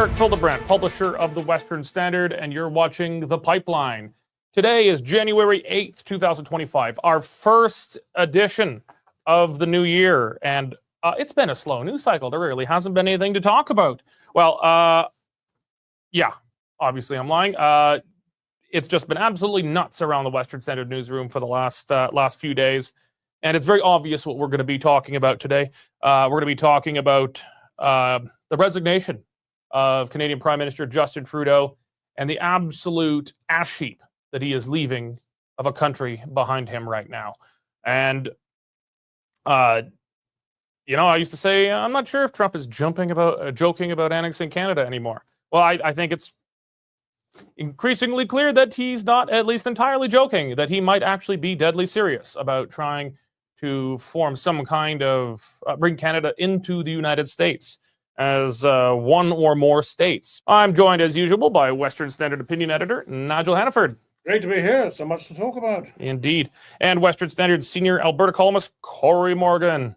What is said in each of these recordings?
Eric Fildebrandt, publisher of the Western Standard, and you're watching The Pipeline. Today is January 8th, 2025, our first edition of the new year, and it's been a slow news cycle. There really hasn't been anything to talk about. Well, yeah, obviously I'm lying. It's just been absolutely nuts around the Western Standard newsroom for the last few days, and it's very obvious what we're going to be talking about today. We're going to be talking about the resignation of Canadian Prime Minister Justin Trudeau and the absolute ash heap that he is leaving of a country behind him right now. And, I used to say, I'm not sure if Trump is joking about annexing Canada anymore. Well, I think it's increasingly clear that he's not at least entirely joking, that he might actually be deadly serious about trying to form some kind of, bring Canada into the United States as one or more states. I'm joined as usual by Western Standard opinion editor Nigel Hannaford. Great to be here. So much to talk about. Indeed. And Western Standard senior Alberta columnist Cory Morgan.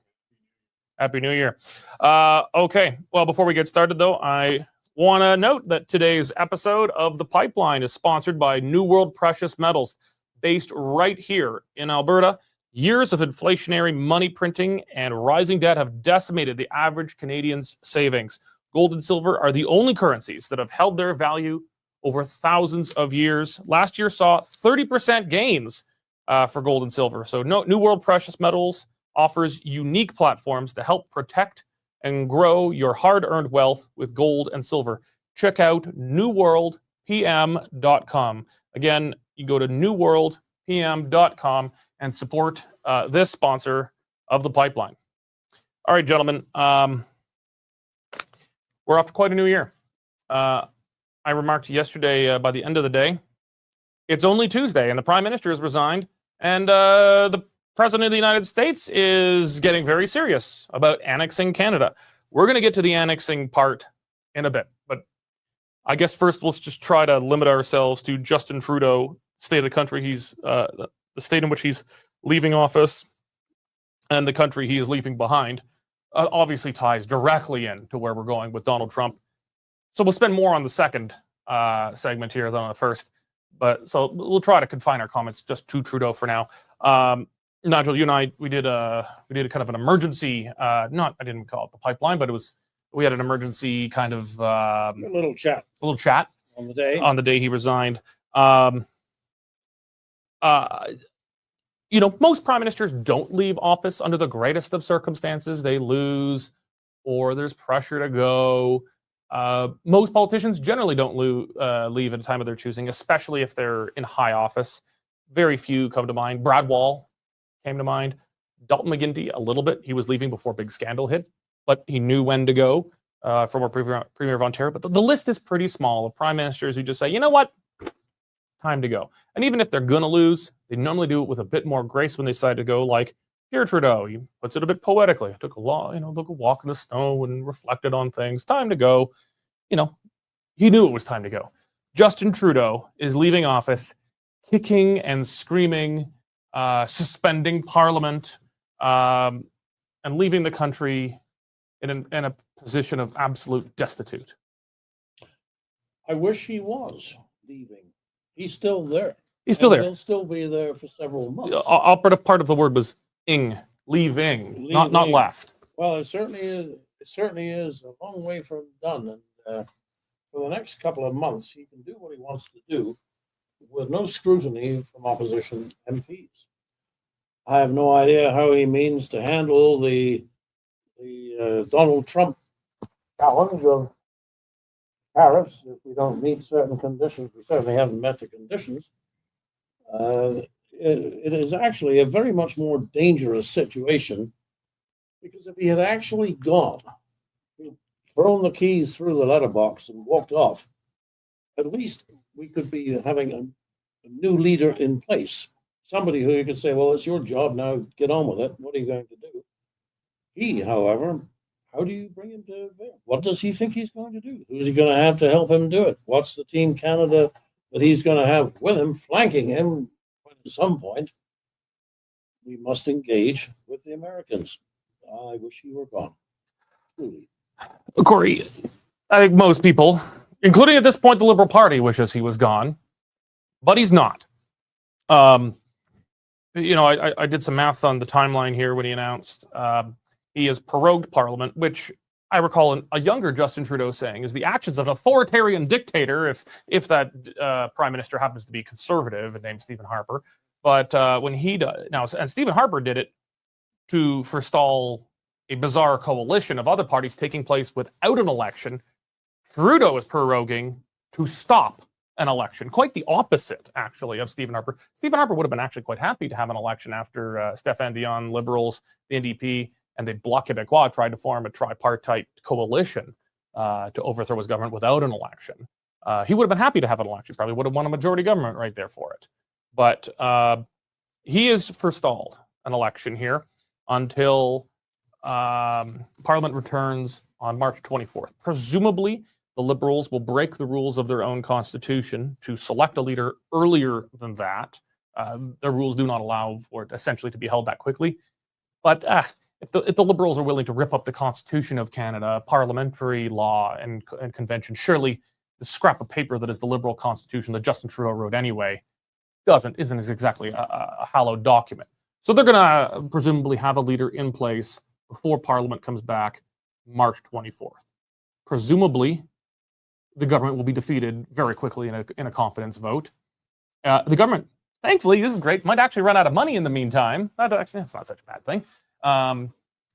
Happy New Year. Okay, well, before we get started, though, I want to note that today's episode of The Pipeline is sponsored by New World Precious Metals, based right here in Alberta. Years of inflationary money printing and rising debt have decimated the average Canadian's savings. Gold and silver are the only currencies that have held their value over thousands of years. Last year saw 30% gains for gold and silver. So New World Precious Metals offers unique platforms to help protect and grow your hard-earned wealth with gold and silver. Check out newworldpm.com. Again, you go to newworldpm.com and support this sponsor of The Pipeline. All right, gentlemen, we're off to quite a new year. I remarked yesterday, by the end of the day, it's only Tuesday, and the Prime Minister has resigned, and the President of the United States is getting very serious about annexing Canada. We're going to get to the annexing part in a bit, but I guess first let's just try to limit ourselves to Justin Trudeau, state of the country. He's the state in which he's leaving office and the country he is leaving behind. Obviously ties directly in to where we're going with Donald Trump. So we'll spend more on the second segment here than on the first. But so we'll try to confine our comments just to Trudeau for now. Nigel, you and I, we did kind of an emergency, I didn't call it the pipeline, but we had an emergency kind of A little chat on the day he resigned. Most prime ministers don't leave office under the greatest of circumstances. They lose, or there's pressure to go. Most politicians generally don't leave at a time of their choosing, especially if they're in high office. Very few come to mind. Brad Wall came to mind. Dalton McGuinty, a little bit. He was leaving before big scandal hit, but he knew when to go. Former Premier of Ontario. But the list is pretty small of prime ministers who just say, you know what? Time to go. And even if they're going to lose, they normally do it with a bit more grace when they decide to go, like Pierre Trudeau. He puts it a bit poetically. I took a walk in the snow and reflected on things. Time to go. He knew it was time to go. Justin Trudeau is leaving office, kicking and screaming, suspending Parliament, and leaving the country in a position of absolute destitute. I wish he was leaving. He's still there. He's still there. He'll still be there for several months. Operative part of the word was leaving. Not left. Well, it certainly is. It certainly is a long way from done. And for the next couple of months, he can do what he wants to do with no scrutiny from opposition MPs. I have no idea how he means to handle the Donald Trump challenge of tariffs. If we don't meet certain conditions, we certainly haven't met the conditions. It is actually a very much more dangerous situation, because if he had actually gone, thrown the keys through the letterbox and walked off, at least we could be having a new leader in place. Somebody who you could say, well, it's your job now, get on with it. What are you going to do? He, however, how do you bring him to bear? What does he think he's going to do? Who's he going to have to help him do it? What's the Team Canada that he's going to have with him, flanking him? At some point, we must engage with the Americans. I wish he were gone. Truly. Cory, I think most people, including at this point the Liberal Party, wishes he was gone, but he's not. You know, I did some math on the timeline here when he announced he has prorogued Parliament, which I recall a younger Justin Trudeau saying is the actions of an authoritarian dictator, if that prime minister happens to be conservative and named Stephen Harper. But when he does now, and Stephen Harper did it to forestall a bizarre coalition of other parties taking place without an election. Trudeau is proroguing to stop an election. Quite the opposite, actually, of Stephen Harper. Stephen Harper would have been actually quite happy to have an election after Stéphane Dion, Liberals, the NDP, and the Bloc Québécois tried to form a tripartite coalition to overthrow his government without an election. He would have been happy to have an election. Probably would have won a majority government right there for it. But he has forestalled an election here until Parliament returns on March 24th. Presumably, the Liberals will break the rules of their own constitution to select a leader earlier than that. Their rules do not allow for it essentially to be held that quickly. But if the Liberals are willing to rip up the Constitution of Canada, parliamentary law, and convention, surely the scrap of paper that is the Liberal Constitution that Justin Trudeau wrote anyway isn't exactly a hallowed document. So they're going to presumably have a leader in place before Parliament comes back March 24th. Presumably, the government will be defeated very quickly in a confidence vote. The government, thankfully, this is great, might actually run out of money in the meantime. That's not such a bad thing.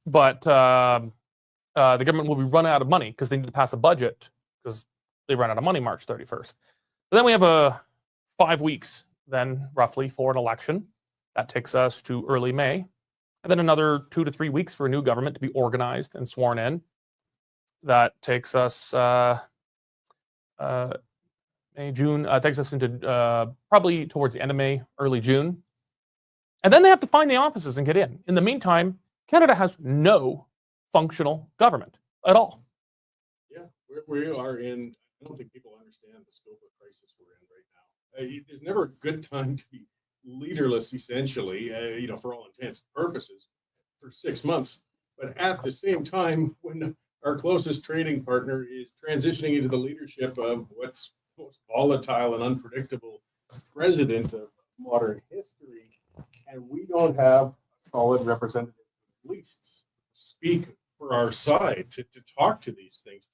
But the government will be running out of money because they need to pass a budget because they run out of money March 31st. But then we have 5 weeks then roughly for an election. That takes us to early May. And then another 2 to 3 weeks for a new government to be organized and sworn in. That takes us May, June, takes us into probably towards the end of May, early June. And then they have to find the offices and get in. In the meantime, Canada has no functional government at all. Yeah, we are in, I don't think people understand the scope of crisis we're in right now. There's never a good time to be leaderless, essentially, for all intents and purposes, for 6 months. But at the same time, when our closest trading partner is transitioning into the leadership of what's most volatile and unpredictable president of modern history, and we don't have a solid representative at least speak for our side to talk to these things.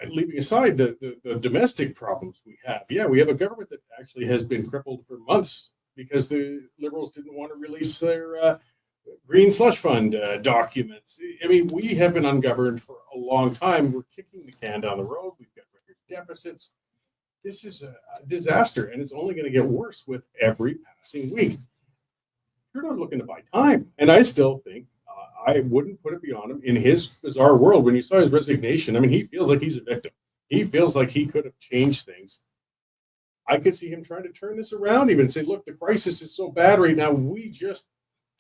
Leaving aside the domestic problems we have, we have a government that actually has been crippled for months because the Liberals didn't want to release their green slush fund documents. I mean, we have been ungoverned for a long time. We're kicking the can down the road. We've got record deficits. This is a disaster, and it's only going to get worse with every passing week. Trudeau's looking to buy time, and I still think I wouldn't put it beyond him in his bizarre world. When you saw his resignation, I mean, he feels like he's a victim. He feels like he could have changed things. I could see him trying to turn this around, even say, look, the crisis is so bad right now. We just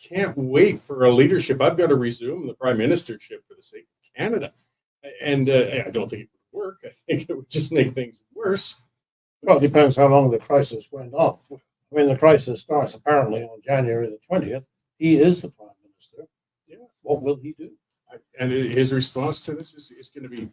can't wait for a leadership. I've got to resume the prime ministership for the sake of Canada. And I don't think it would work. I think it would just make things worse. Well, it depends how long the crisis went on. I mean, the crisis starts apparently on January the 20th. He is the prime minister. Yeah. What will he do? And his response to this is going to be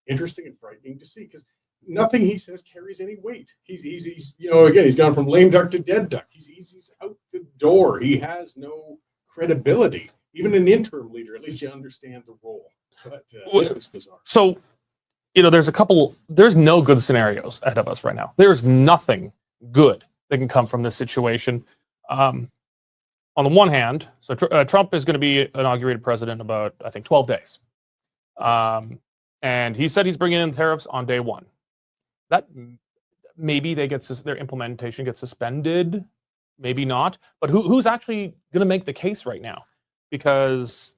interesting and frightening to see, because nothing he says carries any weight. He's again, he's gone from lame duck to dead duck. He's out the door. He has no credibility. Even an interim leader, at least you understand the role. But this is bizarre. So, there's no good scenarios ahead of us right now. There's nothing good that can come from this situation. On the one hand, so Trump is going to be inaugurated president in about, I think, 12 days. And he said he's bringing in tariffs on day one. That maybe their implementation gets suspended, maybe not. But who's actually going to make the case right now? Because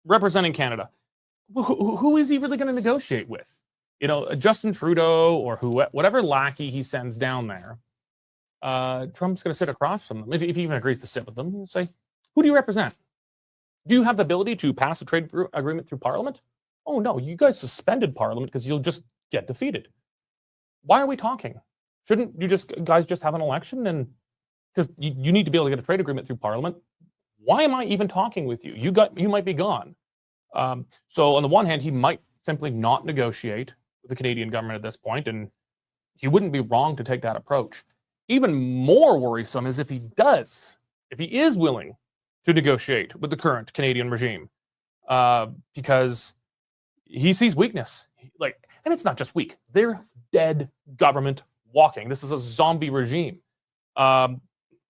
representing Canada, who is he really going to negotiate with? Justin Trudeau or whatever lackey he sends down there. Trump's going to sit across from them, if he even agrees to sit with them, and say, who do you represent? Do you have the ability to pass a trade agreement through Parliament? Oh, no, you guys suspended Parliament because you'll just get defeated. Why are we talking? Shouldn't you guys just have an election? And because you need to be able to get a trade agreement through Parliament. Why am I even talking with you? You might be gone. So on the one hand, he might simply not negotiate with the Canadian government at this point, and he wouldn't be wrong to take that approach. Even more worrisome is if he is willing to negotiate with the current Canadian regime, because he sees weakness. And it's not just weak; they're dead government walking. This is a zombie regime, and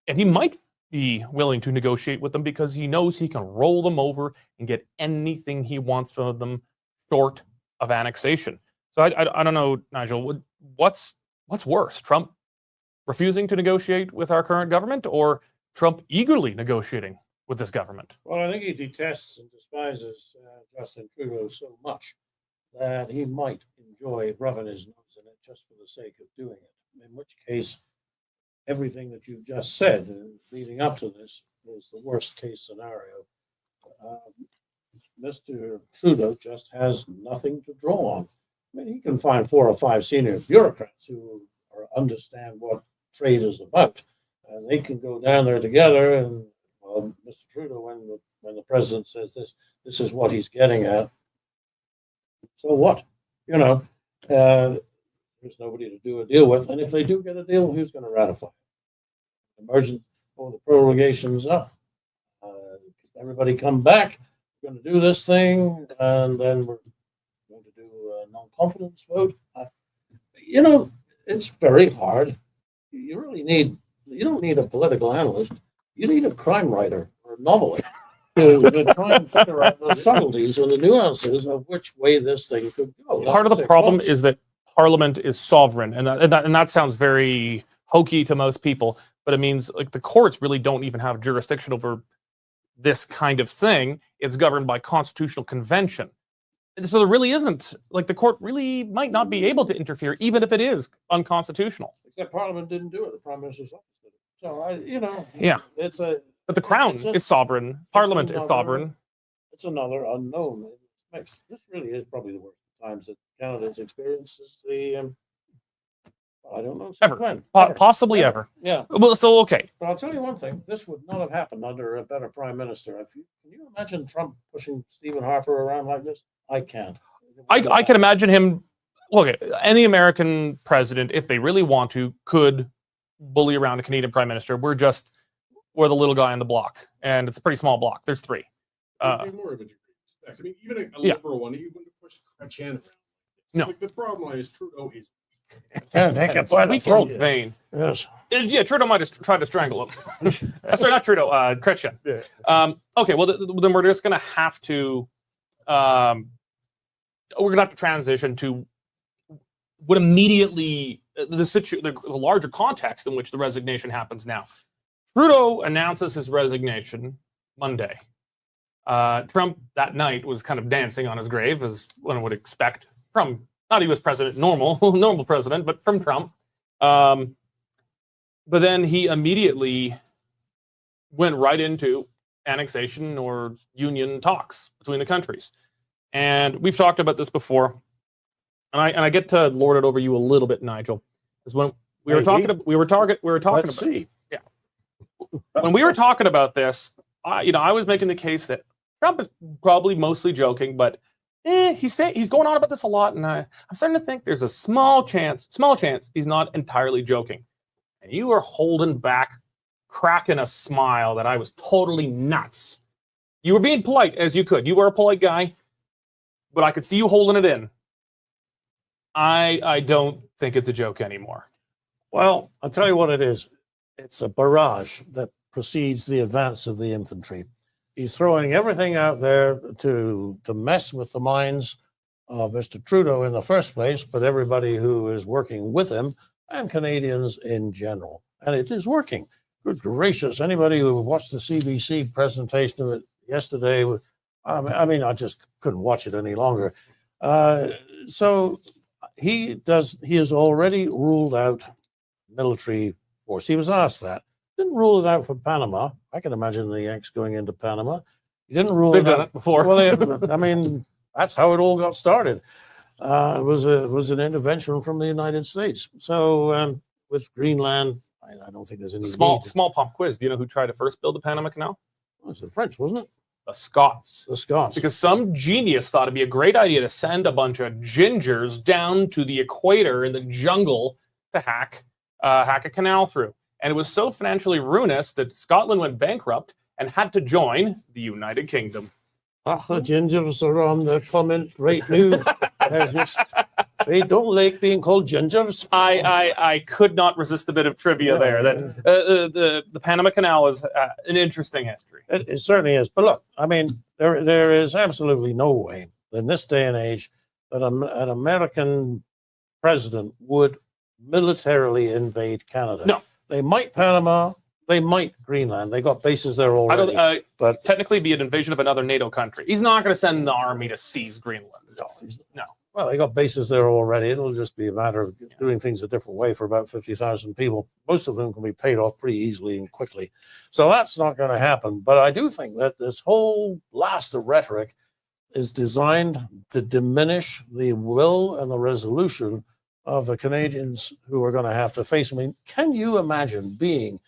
he might be willing to negotiate with them because he knows he can roll them over and get anything he wants from them, short of annexation. So I don't know, Nigel. What's worse, Trump refusing to negotiate with our current government, or Trump eagerly negotiating with this government? Well, I think he detests and despises Justin Trudeau so much that he might enjoy rubbing his nose in it just for the sake of doing it. In which case, everything that you've just said leading up to this is the worst case scenario. Mr. Trudeau just has nothing to draw on. I mean, he can find 4 or 5 senior bureaucrats who understand what trade is about, and they can go down there together. And well, Mr. Trudeau, when the president says this is what he's getting at. So what? There's nobody to do a deal with, and if they do get a deal, who's going to ratify it? The prorogation's up. Everybody come back. We're going to do this thing, and then we're going to do a non-confidence vote. It's very hard. You don't need a political analyst. You need a crime writer or a novelist to try and figure out the subtleties and the nuances of which way this thing could go. Part of the problem is that Parliament is sovereign, and that sounds very hokey to most people, but it means the courts really don't even have jurisdiction over this kind of thing. It's governed by constitutional convention. And so there really isn't, the court really might not be able to interfere, even if it is unconstitutional. Except Parliament didn't do it. The Prime Minister's office did it. So, yeah. But the Crown is sovereign. Parliament is sovereign. It's another unknown. This really is probably the worst times that Canada's experiences I don't know. Ever. Possibly ever. Yeah. Well, so, okay. But I'll tell you one thing. This would not have happened under a better prime minister. Can you imagine Trump pushing Stephen Harper around like this? I can't. I can imagine him. Look, any American president, if they really want to, could bully around a Canadian prime minister. We're the little guy on the block, and it's a pretty small block. There's 3. More of a degree of respect. I mean, even a liberal one, he wouldn't push Chrétien around. No. The problem is Trudeau is vein. Yes. Yeah, Trudeau might have tried to strangle him. Sorry, not Trudeau. Chrétien. Yeah. Okay. Well, then we're just going to have to. We're going to have to transition to what immediately the larger context in which the resignation happens now. Trudeau announces his resignation Monday. Trump that night was kind of dancing on his grave, as one would expect from not a U.S. president, normal president, but from Trump. But then he immediately went right into annexation or union talks between the countries. And we've talked about this before, and I get to lord it over you a little bit, Nigel, because when we were talking about when we were talking about this, I was making the case that Trump is probably mostly joking, but he's going on about this a lot, and I'm starting to think there's a small chance he's not entirely joking. And you were holding back, cracking a smile that I was totally nuts. You were being polite as you could. You were a polite guy, but I could see you holding it in. I don't think it's a joke anymore. Well, I'll tell you what it is. It's a barrage that precedes the advance of the infantry. He's throwing everything out there to mess with the minds of Mr. Trudeau in the first place, but everybody who is working with him and Canadians in general. And it is working. Good gracious. Anybody who watched the CBC presentation of it yesterday, I just couldn't watch it any longer. So he has already ruled out military force. He was asked that. Didn't rule it out for Panama. I can imagine the Yanks going into Panama. He didn't rule They've it out. done it before. Well, that's how it all got started. It was an intervention from the United States. So with Greenland, I don't think there's any small pop quiz. Do you know who tried to first build the Panama Canal? It was the French, wasn't it? The Scots. The Scots. Because some genius thought it'd be a great idea to send a bunch of gingers down to the equator in the jungle to hack a canal through. And it was so financially ruinous that Scotland went bankrupt and had to join the United Kingdom. Ah, the gingers are on the comment right now. They don't like being called gingers. I could not resist a bit of trivia there. That the Panama Canal is an interesting history. It certainly is. But look, I mean, there is absolutely no way in this day and age that an American president would militarily invade Canada. No. They might Panama, they might Greenland. They got bases there already. But technically be an invasion of another NATO country. He's not going to send the army to seize Greenland. No. Well, they got bases there already. It'll just be a matter of doing things a different way for about 50,000 people. Most of them can be paid off pretty easily and quickly. So that's not going to happen. But I do think that this whole blast of rhetoric is designed to diminish the will and the resolution of the Canadians who are going to have to face. I mean, can you imagine being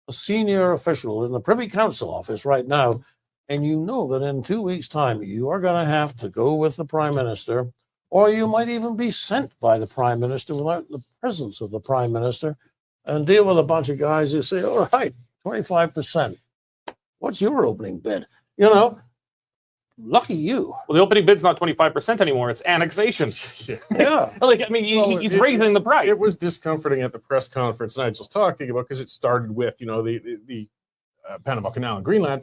a senior official in the Privy Council office right now, and you know that in 2 weeks' time you are going to have to go with the Prime Minister, or you might even be sent by the Prime Minister without the presence of the Prime Minister, and deal with a bunch of guys who say, all right, 25%. What's your opening bid? You know, lucky you. Well, the opening bid's not 25% anymore. It's annexation. Yeah. Like, I mean, Well, he's raising the price. It was discomforting at the press conference Nigel's talking about because it started with, the Panama Canal and Greenland.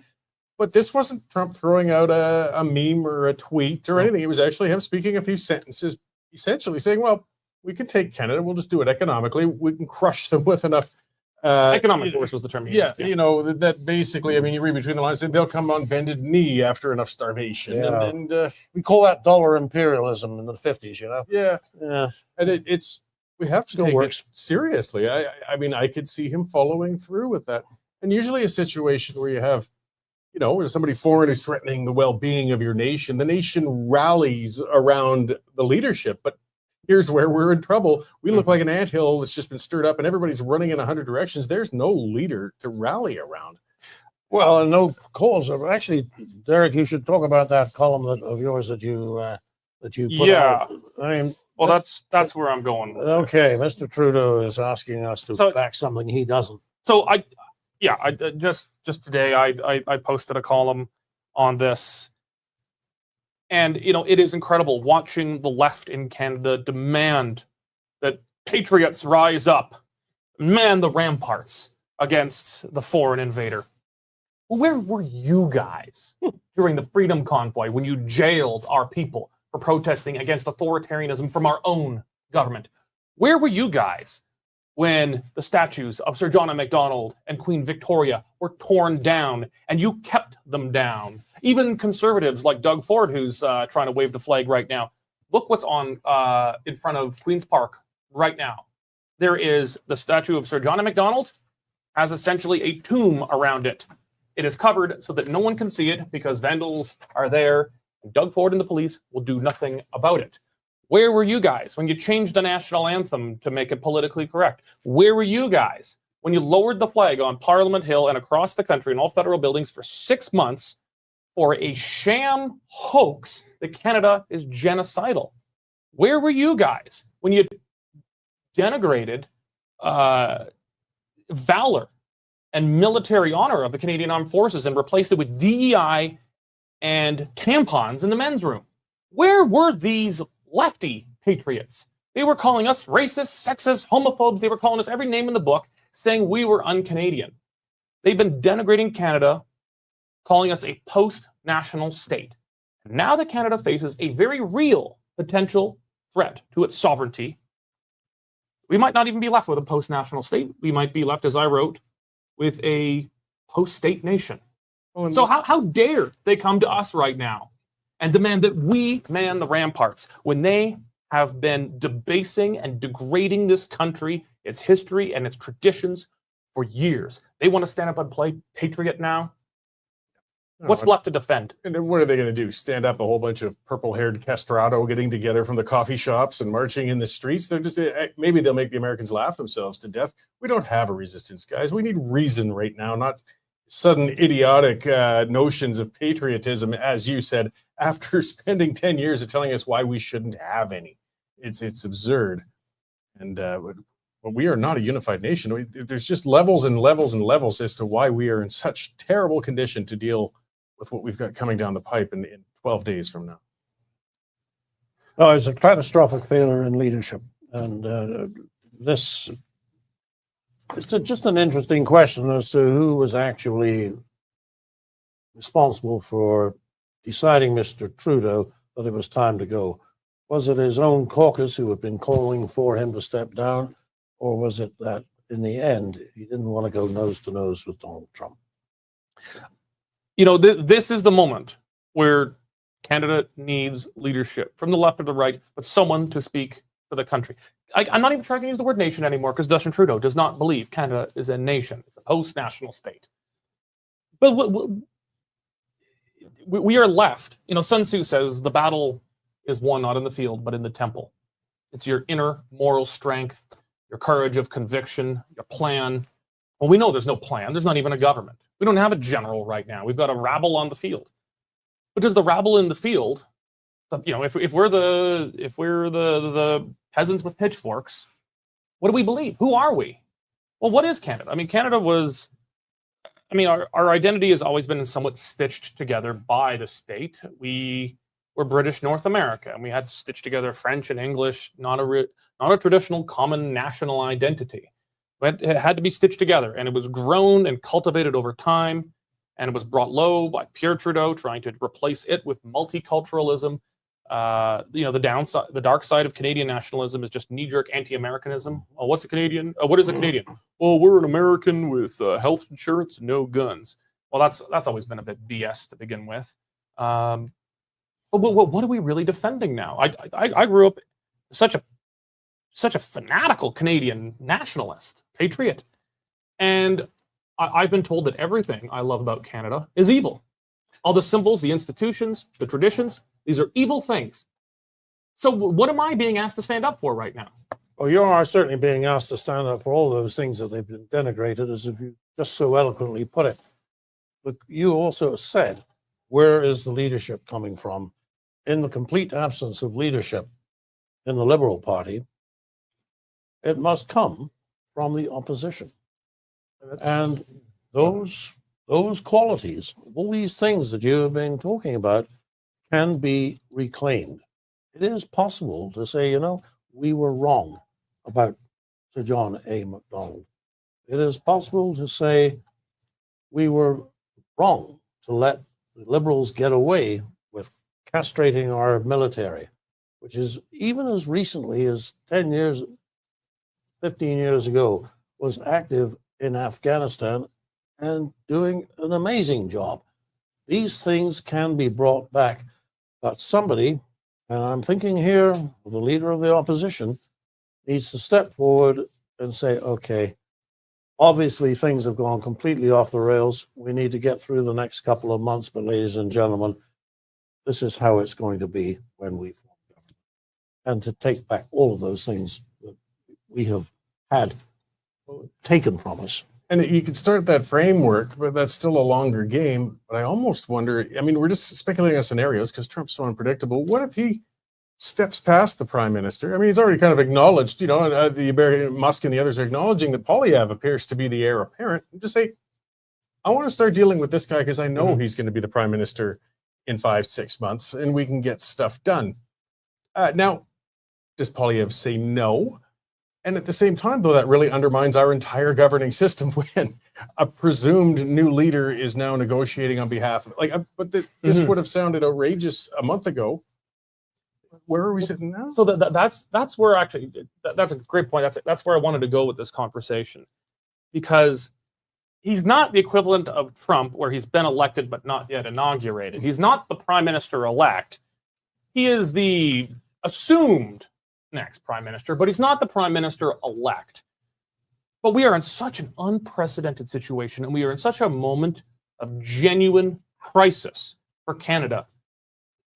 But this wasn't Trump throwing out a meme or a tweet or anything. It was actually him speaking a few sentences, essentially saying, well, we can take Canada. We'll just do it economically. We can crush them with enough. Economic force was the term. Yeah, that basically, I mean, you read between the lines, they'll come on bended knee after enough starvation. Yeah. And We call that dollar imperialism in the 50s, you know? yeah. Yeah. And it's, we have to Still take works. it seriously. I mean, I could see him following through with that. And usually a situation where you have, where somebody foreign is threatening the well-being of your nation, the nation rallies around the leadership. But here's where we're in trouble. We look like an anthill that's just been stirred up and everybody's running in 100 directions. There's no leader to rally around. Well, and no calls. Actually, Derek, you should talk about that column of yours that you put Yeah. out. I mean, Well, that's where I'm going with okay, Mr. Trudeau is asking us to back something he doesn't. So I just today I posted a column on this, and it is incredible watching the left in Canada demand that patriots rise up, man the ramparts against the foreign invader. Well, where were you guys during the Freedom Convoy when you jailed our people for protesting against authoritarianism from our own government? Where were you guys when the statues of Sir John A. Macdonald and Queen Victoria were torn down and you kept them down? Even conservatives like Doug Ford, who's trying to wave the flag right now. Look what's on in front of Queen's Park right now. There is the statue of Sir John A. Macdonald, has essentially a tomb around it. It is covered so that no one can see it because vandals are there. And Doug Ford and the police will do nothing about it. Where were you guys when you changed the national anthem to make it politically correct? Where were you guys when you lowered the flag on Parliament Hill and across the country in all federal buildings for 6 months for a sham hoax that Canada is genocidal? Where were you guys when you denigrated valor and military honor of the Canadian Armed Forces and replaced it with DEI and tampons in the men's room? Where were these lefty patriots? They were calling us racist, sexist, homophobes. They were calling us every name in the book, saying we were un-Canadian. They've been denigrating Canada, calling us a post-national state. Now that Canada faces a very real potential threat to its sovereignty, we might not even be left with a post-national state. We might be left, as I wrote, with a post-state nation. So how dare they come to us right now and demand that we man the ramparts when they have been debasing and degrading this country, its history, and its traditions for years? They want to stand up and play patriot now? What's left to defend? And then what are they going to do? Stand up a whole bunch of purple-haired castrato getting together from the coffee shops and marching in the streets? They're just maybe they'll make the Americans laugh themselves to death. We don't have a resistance, guys. We need reason right now, not sudden idiotic notions of patriotism, as you said, after spending 10 years of telling us why we shouldn't have any. It's absurd. And we are not a unified nation. There's just levels and levels and levels as to why we are in such terrible condition to deal with what we've got coming down the pipe in 12 days from now. No, it's a catastrophic failure in leadership. And it's just an interesting question as to who was actually responsible for deciding Mr. Trudeau that it was time to go. Was it his own caucus who had been calling for him to step down, or was it that in the end he didn't want to go nose to nose with Donald Trump? You know, this is the moment where Canada needs leadership from the left or the right, but someone to speak for the country. I'm not even trying to use the word nation anymore because Justin Trudeau does not believe Canada is a nation. It's a post-national state. But we are left. You know, Sun Tzu says the battle is won not in the field, but in the temple. It's your inner moral strength, your courage of conviction, your plan. Well, we know there's no plan. There's not even a government. We don't have a general right now. We've got a rabble on the field. But does the rabble in the field, you know, if we're the peasants with pitchforks, what do we believe? Who are we? Well, what is Canada? I mean, our identity has always been somewhat stitched together by the state. We were British North America, and we had to stitch together French and English, not a traditional common national identity. But it had to be stitched together, and it was grown and cultivated over time, and it was brought low by Pierre Trudeau trying to replace it with multiculturalism. You know, the dark side of Canadian nationalism is just knee-jerk anti-Americanism. Oh, what's a Canadian? What is a Canadian? Well, we're an American with health insurance and no guns. Well, that's always been a bit BS to begin with. But what are we really defending now? I grew up such a fanatical Canadian nationalist, patriot, and I've been told that everything I love about Canada is evil. All the symbols, the institutions, the traditions, these are evil things. So what am I being asked to stand up for right now? Well, you are certainly being asked to stand up for all those things that they've been denigrated, as if you just so eloquently put it. But you also said, where is the leadership coming from? In the complete absence of leadership in the Liberal Party, it must come from the opposition. And those qualities, all these things that you have been talking about, can be reclaimed. It is possible to say, you know, we were wrong about Sir John A. Macdonald. It is possible to say we were wrong to let the Liberals get away with castrating our military, which is even as recently as 10 years, 15 years ago, was active in Afghanistan and doing an amazing job. These things can be brought back, but somebody, and I'm thinking here of the leader of the opposition, needs to step forward and say, okay, obviously things have gone completely off the rails. We need to get through the next couple of months, but ladies and gentlemen, this is how it's going to be when we form government. And to take back all of those things that we have had taken from us. And you could start that framework, but that's still a longer game. But I almost wonder, I mean, we're just speculating on scenarios because Trump's so unpredictable. What if he steps past the prime minister? I mean, he's already kind of acknowledged, you know, Musk and the others are acknowledging that Poilievre appears to be the heir apparent. And just say, I want to start dealing with this guy because I know he's going to be the prime minister in 5-6 months and we can get stuff done. Now, does Poilievre say no? And at the same time, though, that really undermines our entire governing system when a presumed new leader is now negotiating on behalf of, this would have sounded outrageous a month ago. Where are we sitting now? So that's where actually, that's a great point. That's where I wanted to go with this conversation, because he's not the equivalent of Trump, where he's been elected but not yet inaugurated. He's not the prime minister elect. He is the assumed next prime minister, but he's not the prime minister elect. But we are in such an unprecedented situation, and we are in such a moment of genuine crisis for Canada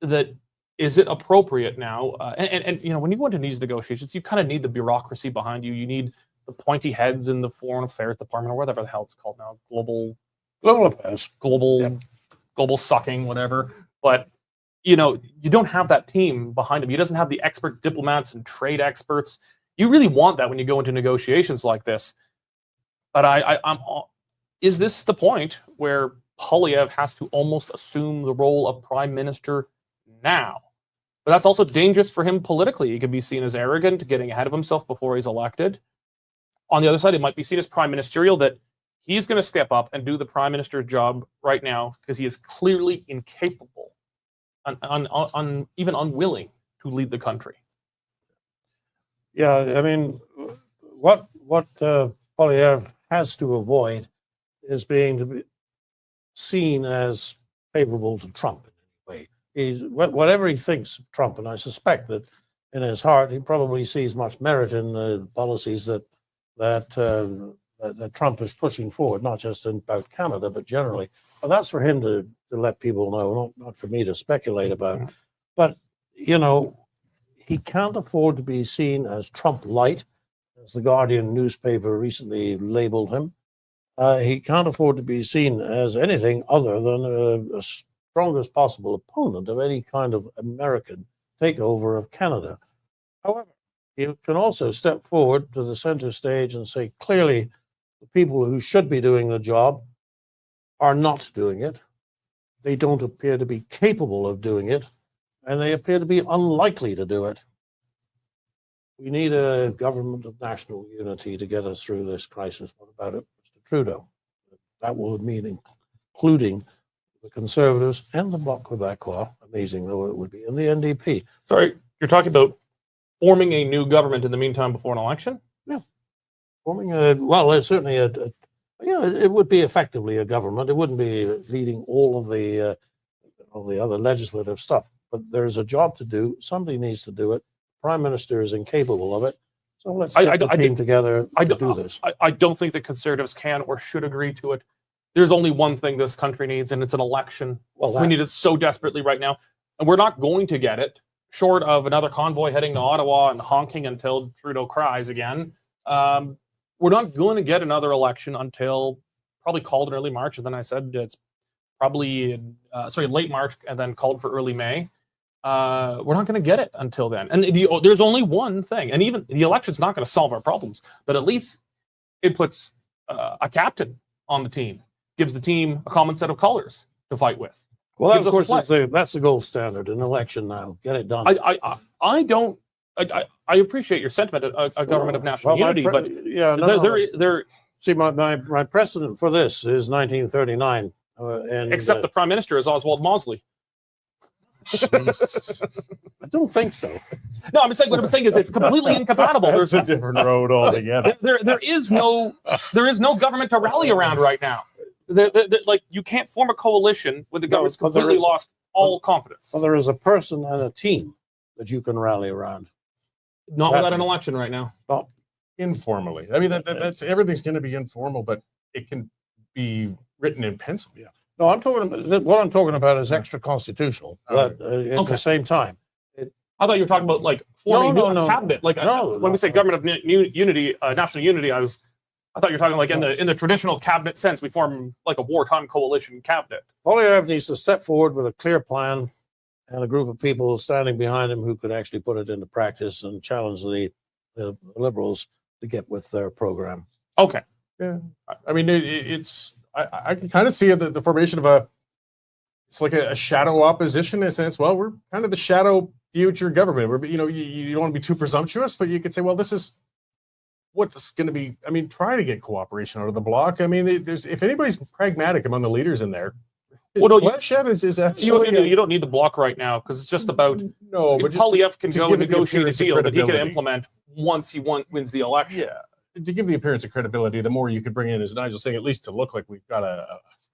that is it appropriate now? And you know, when you go into these negotiations, you kind of need the bureaucracy behind you. You need the pointy heads in the Foreign Affairs Department, or whatever the hell it's called now, global Global affairs. global sucking, whatever. But you don't have that team behind him. He doesn't have the expert diplomats and trade experts. You really want that when you go into negotiations like this. But is this the point where Poilievre has to almost assume the role of prime minister now? But that's also dangerous for him politically. He could be seen as arrogant, getting ahead of himself before he's elected. On the other side, it might be seen as prime ministerial, that he's going to step up and do the prime minister's job right now because he is clearly incapable, even unwilling to lead the country. Yeah, I mean, what Poilievre has to avoid is being seen as favorable to Trump in any way. Whatever he thinks of Trump, and I suspect that in his heart he probably sees much merit in the policies that Trump is pushing forward, not just about Canada, but generally. But that's for him to let people know, not for me to speculate about. But, he can't afford to be seen as Trump light, as the Guardian newspaper recently labeled him. He can't afford to be seen as anything other than a strongest possible opponent of any kind of American takeover of Canada. However, he can also step forward to the center stage and say, clearly, the people who should be doing the job are not doing it. They don't appear to be capable of doing it, and they appear to be unlikely to do it. We need a government of national unity to get us through this crisis. What about it, Mr. Trudeau? That will mean including the Conservatives and the Bloc Québécois, amazing though it would be, and the NDP. Sorry, you're talking about forming a new government in the meantime before an election? Yeah. Forming certainly it would be effectively a government. It wouldn't be leading all the other legislative stuff, but there's a job to do. Somebody needs to do it. Prime Minister is incapable of it. So let's get the team together to do this. I don't think the Conservatives can or should agree to it. There's only one thing this country needs, and it's an election. We need it so desperately right now. And we're not going to get it, short of another convoy heading to Ottawa and honking until Trudeau cries again. We're not going to get another election until probably called in early March. And then I said it's probably, late March and then called for early May. We're not going to get it until then. And there's only one thing. And even the election's not going to solve our problems. But at least it puts a captain on the team, gives the team a common set of colors to fight with. Well, that, of course, that's the gold standard, an election now. Get it done. I appreciate your sentiment, a government of national unity, but See, my precedent for this is 1939. Except the prime minister is Oswald Mosley. I don't think so. No, what I'm saying is it's completely incompatible. There's a different road altogether. There is no government to rally around right now. You can't form a coalition when the government's completely lost all confidence. Well, there is a person and a team that you can rally around. Not without an election right now. Not informally. I mean, that's everything's going to be informal, but it can be written in pencil. Yeah. No, what I'm talking about is extra constitutional. But at the same time, I thought you were talking about forming a cabinet. When we say government of unity, national unity, I thought you were talking in the traditional cabinet sense. We form a wartime coalition cabinet. Poilievre needs to step forward with a clear plan and a group of people standing behind him who could actually put it into practice and challenge the Liberals to get with their program. Okay. Yeah. I mean, I can kind of see the formation of it's like a shadow opposition in a sense. Well, we're kind of the shadow future government. You don't want to be too presumptuous, but you could say, well, this is what this is going to be. I mean, try to get cooperation out of the bloc. I mean, if anybody's pragmatic among the leaders in there, is actually... You don't need the bloc right now because it's just about... No, but Poilievre can go and negotiate a deal that he can implement once he wins the election. Yeah. To give the appearance of credibility, the more you could bring in, as Nigel saying, at least to look like we've got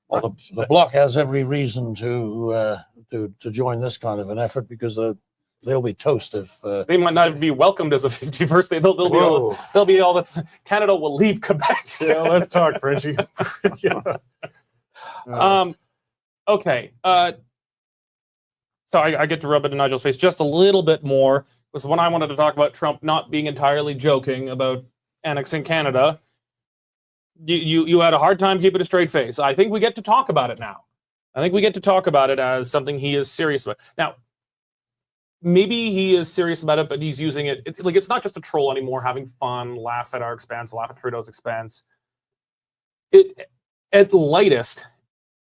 Well, the bloc has every reason to join this kind of an effort because they'll be toast if they might not be welcomed as a 51st. They'll be all that's Canada will leave Quebec. Yeah, let's talk, Frenchie. Okay. So I get to rub it in Nigel's face just a little bit more. Was when I wanted to talk about Trump not being entirely joking about annexing Canada. You had a hard time keeping a straight face. I think we get to talk about it now. I think we get to talk about it as something he is serious about. Now, maybe he is serious about it, but he's using it. It's not just a troll anymore, having fun, laugh at our expense, laugh at Trudeau's expense. At lightest,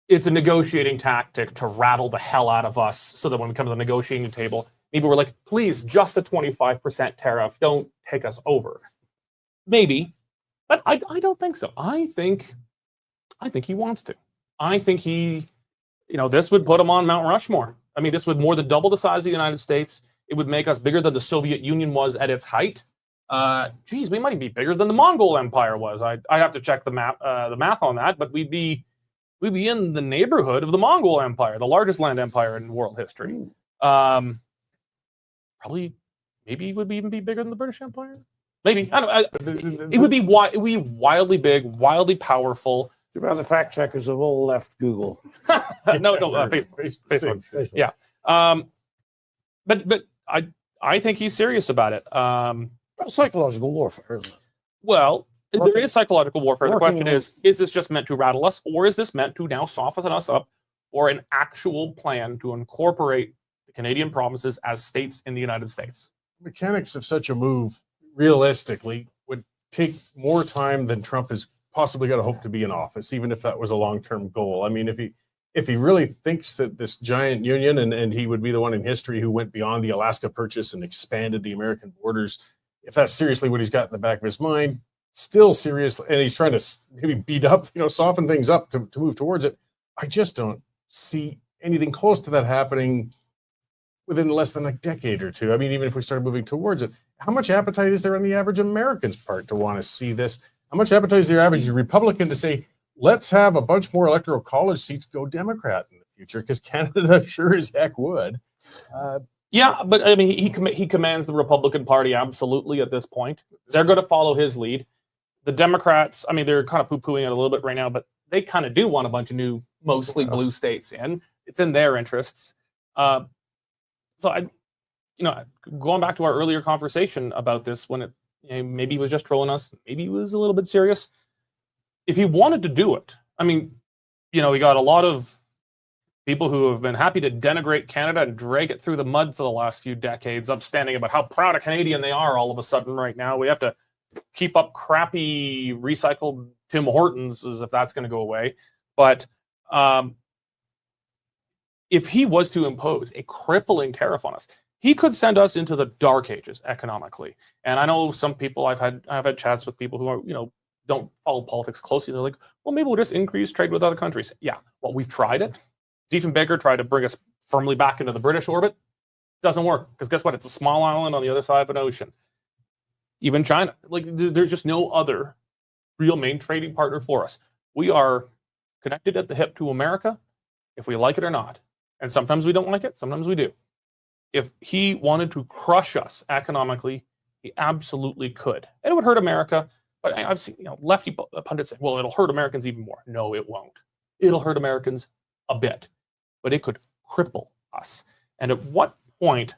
it's a negotiating tactic to rattle the hell out of us so that when we come to the negotiating table, maybe we're like, please, just a 25% tariff. Don't take us over. Maybe, but I don't think so. I think he wants to. I think this would put him on Mount Rushmore. I mean, this would more than double the size of the United States. It would make us bigger than the Soviet Union was at its height. We might be bigger than the Mongol Empire was. I'd have to check the math on that, but we'd be in the neighborhood of the Mongol Empire, the largest land empire in world history. Probably, maybe it would even be bigger than the British Empire. Maybe it would be wildly big, wildly powerful. Too bad the fact checkers have all left Google. No, Facebook. Yeah, but I think he's serious about it. Psychological warfare, isn't it? Well, there is psychological warfare. The question is this just meant to rattle us, or is this meant to now soften us up for an actual plan to incorporate the Canadian provinces as states in the United States? Mechanics of such a move, realistically, would take more time than Trump has possibly got a hope to be in office, even if that was a long-term goal. I mean, if he really thinks that this giant union, and he would be the one in history who went beyond the Alaska Purchase and expanded the American borders, if that's seriously what he's got in the back of his mind, still serious, and he's trying to maybe beat up, soften things up to move towards it, I just don't see anything close to that happening within less than a decade or two. I mean, even if we start moving towards it, how much appetite is there on the average American's part to want to see this? How much appetite is there average Republican to say, let's have a bunch more electoral college seats go Democrat in the future? Because Canada sure as heck would. Yeah, but I mean, he commands the Republican Party absolutely at this point. They're going to follow his lead. The Democrats, I mean, they're kind of poo-pooing it a little bit right now, but they kind of do want a bunch of new, mostly blue states in. It's in their interests. So going back to our earlier conversation about this, when maybe he was just trolling us, maybe he was a little bit serious. If he wanted to do it, I mean, we got a lot of people who have been happy to denigrate Canada and drag it through the mud for the last few decades, upstanding about how proud a Canadian they are all of a sudden right now. We have to keep up crappy recycled Tim Hortons as if that's going to go away. But if he was to impose a crippling tariff on us, he could send us into the dark ages economically. And I know some people, I've had chats with people who are, don't follow politics closely. They're like, well, maybe we'll just increase trade with other countries. Yeah, well, we've tried it. Diefenbaker tried to bring us firmly back into the British orbit. Doesn't work, because guess what? It's a small island on the other side of an ocean. Even China, there's just no other real main trading partner for us. We are connected at the hip to America, if we like it or not. And sometimes we don't like it, sometimes we do. If he wanted to crush us economically, he absolutely could. And it would hurt America, but I've seen lefty pundits say, well, it'll hurt Americans even more. No, it won't. It'll hurt Americans a bit, but it could cripple us. And at what point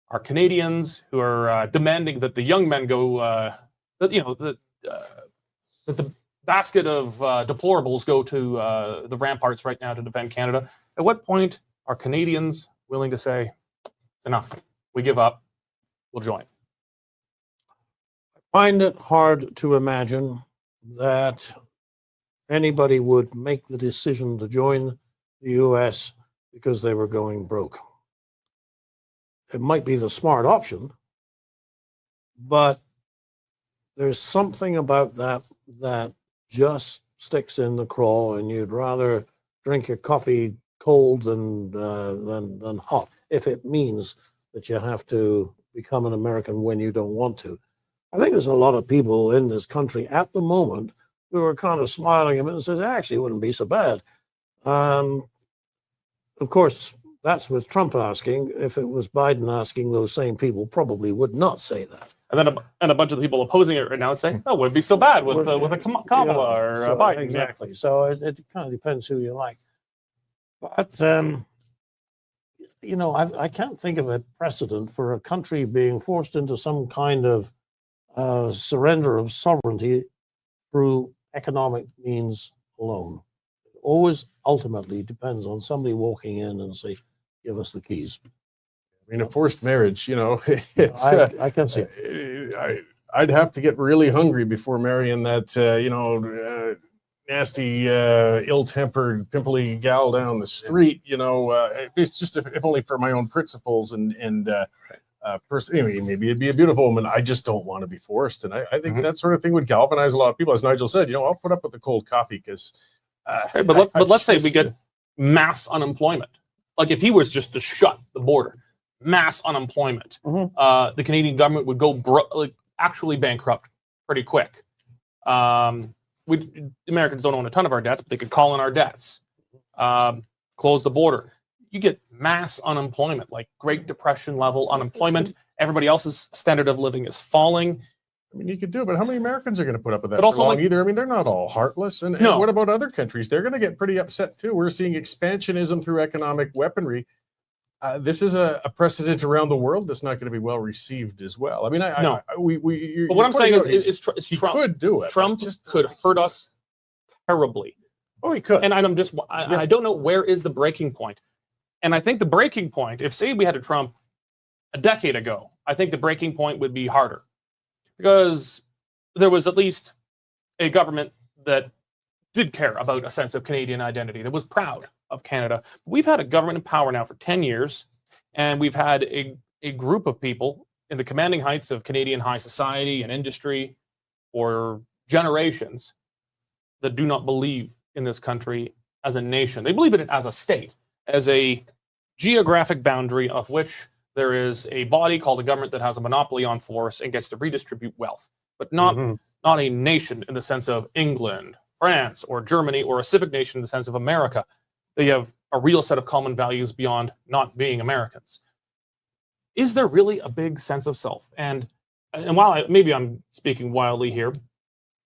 are Canadians who are demanding that the young men go, that the basket of deplorables go to the ramparts right now to defend Canada? At what point are Canadians willing to say, it's enough, we give up, we'll join? I find it hard to imagine that anybody would make the decision to join the U.S. because they were going broke. It might be the smart option, but there's something about that just sticks in the craw, and you'd rather drink your coffee cold than hot, if it means that you have to become an American when you don't want to. I think there's a lot of people in this country at the moment who are kind of smiling at it and says, actually, it wouldn't be so bad. Of course, that's with Trump asking. If it was Biden asking, those same people probably would not say that. And then a bunch of the people opposing it right now would say, "Oh, it would be so bad with a Kamala or so, Biden." Exactly. Yeah. So it kind of depends who you like. But I can't think of a precedent for a country being forced into some kind of surrender of sovereignty through economic means alone. It always ultimately depends on somebody walking in and say, give us the keys. I mean, a forced marriage, it's. I can see. I'd have to get really hungry before marrying that, nasty, ill-tempered, pimply gal down the street. It's just if only for my own principles and anyway, maybe it'd be a beautiful woman. I just don't want to be forced, and I think that sort of thing would galvanize a lot of people. As Nigel said, I'll put up with the cold coffee because. But let's say we get mass unemployment. Like if he was just to shut the border, mass unemployment, the Canadian government would go actually bankrupt pretty quick. Americans don't own a ton of our debts, but they could call in our debts, close the border. You get mass unemployment, like Great Depression level unemployment. Everybody else's standard of living is falling. I mean, you could do it, but how many Americans are going to put up with that But also, for long like- either? I mean, they're not all heartless. And No. what about other countries? They're going to get pretty upset too. We're seeing expansionism through economic weaponry. This is a precedent around the world that's not going to be well received as well. I mean, No. But But what I'm saying is he Trump, could do it. Trump just could hurt us terribly. Oh, he could. And I don't know where is the breaking point. And I think the breaking point, if say we had a Trump a decade ago, I think the breaking point would be harder. Because there was at least a government that did care about a sense of Canadian identity, that was proud of Canada. We've had a government in power now for 10 years, and we've had a group of people in the commanding heights of Canadian high society and industry for generations that do not believe in this country as a nation. They believe in it as a state, as a geographic boundary of which there is a body called the government that has a monopoly on force and gets to redistribute wealth, but not a nation in the sense of England, France, or Germany, or a civic nation in the sense of America. They have a real set of common values beyond not being Americans. Is there really a big sense of self? And while maybe I'm speaking wildly here,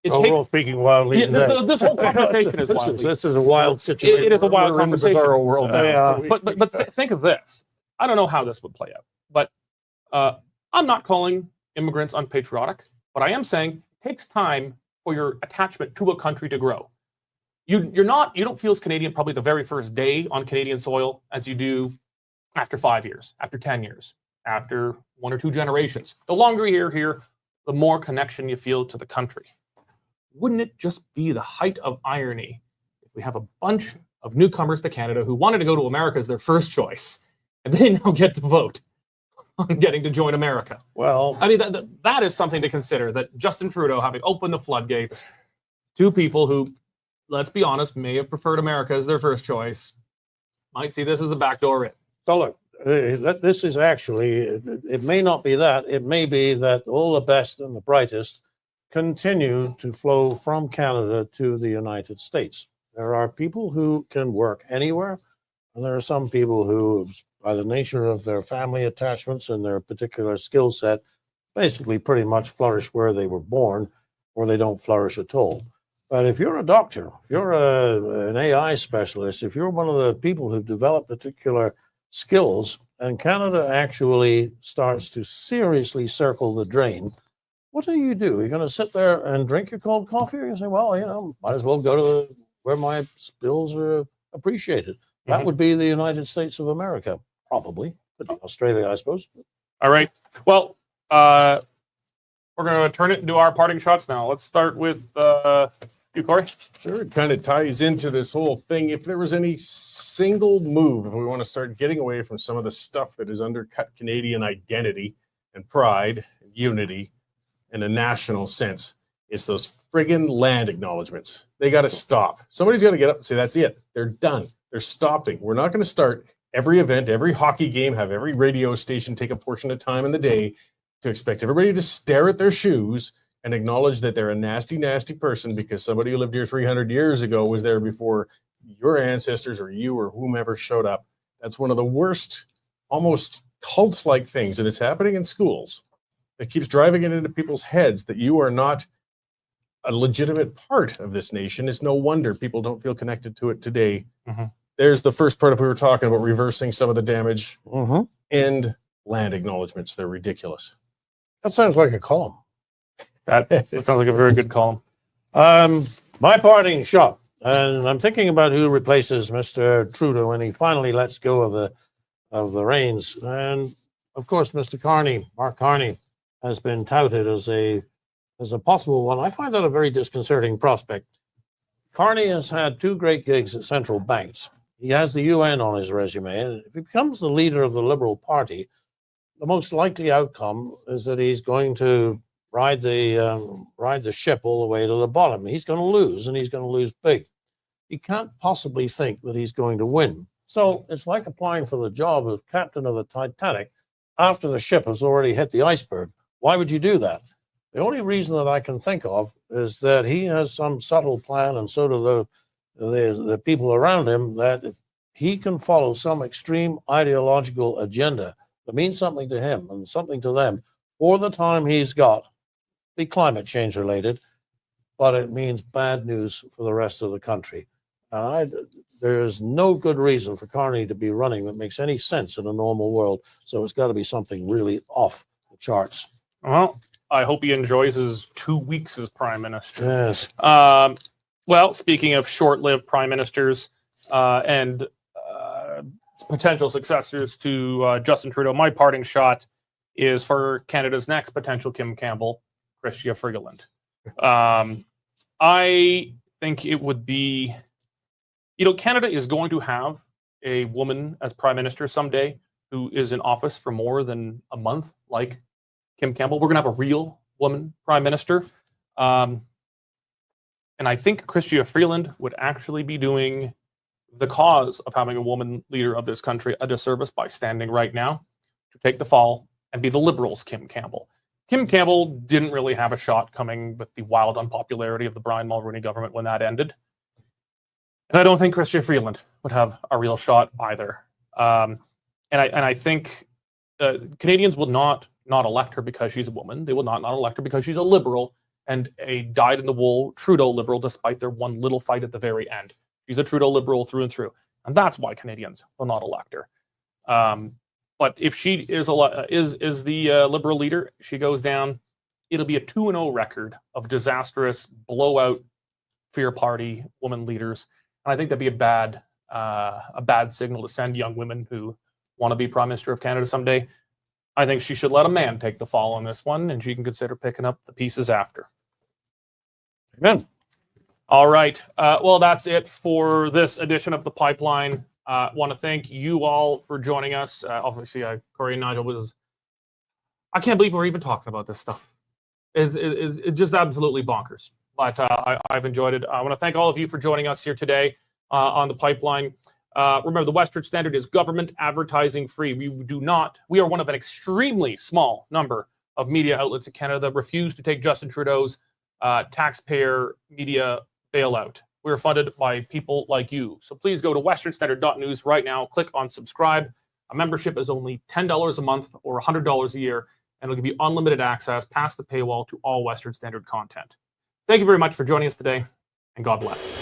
We're all speaking wildly. Yeah, this whole conversation is wildly. This is a wild situation. It is a wild We're in the conversation. bizarro world now. But think of this. I don't know how this would play out, but I'm not calling immigrants unpatriotic, but I am saying it takes time for your attachment to a country to grow. You don't feel as Canadian probably the very first day on Canadian soil as you do after 5 years, after 10 years, after 1 or 2 generations. The longer you're here, the more connection you feel to the country. Wouldn't it just be the height of irony if we have a bunch of newcomers to Canada who wanted to go to America as their first choice, and they now get to vote on getting to join America? Well, I mean, that is something to consider, that Justin Trudeau having opened the floodgates to people who, let's be honest, may have preferred America as their first choice, might see this as a backdoor in. so look, this is actually, it may not be that. It may be that all the best and the brightest continue to flow from Canada to the United States. There are people who can work anywhere, and there are some people who, by the nature of their family attachments and their particular skill set, basically pretty much flourish where they were born, or they don't flourish at all. But if you're a doctor, if you're an AI specialist, if you're one of the people who've developed particular skills, and Canada actually starts to seriously circle the drain, what do? You're going to sit there and drink your cold coffee? Or you say, well, might as well go to where my skills are appreciated. That would be the United States of America, probably. Could be Australia, I suppose. All right. Well, we're going to turn it into our parting shots now. Let's start with you, Cory. Sure, it kind of ties into this whole thing. If there was any single move, if we want to start getting away from some of the stuff that has undercut Canadian identity and pride and unity in a national sense, it's those friggin' land acknowledgements. They got to stop. Somebody's got to get up and say, that's it. They're done. They're stopping. We're not going to start every event, every hockey game, have every radio station take a portion of time in the day to expect everybody to stare at their shoes and acknowledge that they're a nasty, nasty person because somebody who lived here 300 years ago was there before your ancestors or you or whomever showed up. That's one of the worst, almost cult-like things, and it's happening in schools. It keeps driving it into people's heads that you are not a legitimate part of this nation. It's no wonder people don't feel connected to it today. There's the first part of we were talking about reversing some of the damage and land acknowledgements. They're ridiculous. That sounds like a column. That sounds like a very good column. My parting shot, and I'm thinking about who replaces Mr. Trudeau when he finally lets go of the reins. And of course, Mr. Carney, Mark Carney, has been touted as a possible one. I find that a very disconcerting prospect. Carney has had two great gigs at central banks. He has the UN on his resume, and if he becomes the leader of the Liberal Party, the most likely outcome is that he's going to ride the ship all the way to the bottom. He's going to lose, and he's going to lose big. He can't possibly think that he's going to win. So it's like applying for the job of captain of the Titanic after the ship has already hit the iceberg. Why would you do that? The only reason that I can think of is that he has some subtle plan, and so do the people around him, that he can follow some extreme ideological agenda that means something to him and something to them for the time he's got, be climate change related, but it means bad news for the rest of the country. There's no good reason for Carney to be running that makes any sense in a normal world. So it's got to be something really off the charts. Well, I hope he enjoys his 2 weeks as prime minister. Yes. Well, speaking of short-lived prime ministers and potential successors to Justin Trudeau, my parting shot is for Canada's next potential Kim Campbell, Chrystia Freeland. I think it would be, Canada is going to have a woman as prime minister someday who is in office for more than a month, like Kim Campbell. We're going to have a real woman prime minister. And I think Chrystia Freeland would actually be doing the cause of having a woman leader of this country a disservice by standing right now to take the fall and be the Liberals' Kim Campbell. Kim Campbell didn't really have a shot coming with the wild unpopularity of the Brian Mulroney government when that ended. And I don't think Chrystia Freeland would have a real shot either. And I think Canadians will not elect her because she's a woman. They will not elect her because she's a Liberal and a dyed-in-the-wool Trudeau Liberal, despite their one little fight at the very end. She's a Trudeau Liberal through and through. And that's why Canadians will not elect her. But if she is the Liberal leader, she goes down, it'll be a 2-0 record of disastrous blowout fear party woman leaders. And I think that'd be a bad signal to send young women who want to be Prime Minister of Canada someday. I think she should let a man take the fall on this one, and she can consider picking up the pieces after. Amen. All right. Well, that's it for this edition of The Pipeline. I want to thank you all for joining us. Obviously, Cory and Nigel I can't believe we're even talking about this stuff. It's just absolutely bonkers. But I've enjoyed it. I want to thank all of you for joining us here today on The Pipeline. Remember, the Western Standard is government advertising free. We are one of an extremely small number of media outlets in Canada that refuse to take Justin Trudeau's taxpayer media bailout. We're funded by people like you. So please go to westernstandard.news right now. Click on subscribe. A membership is only $10 a month or $100 a year, and it'll give you unlimited access past the paywall to all Western Standard content. Thank you very much for joining us today, and God bless.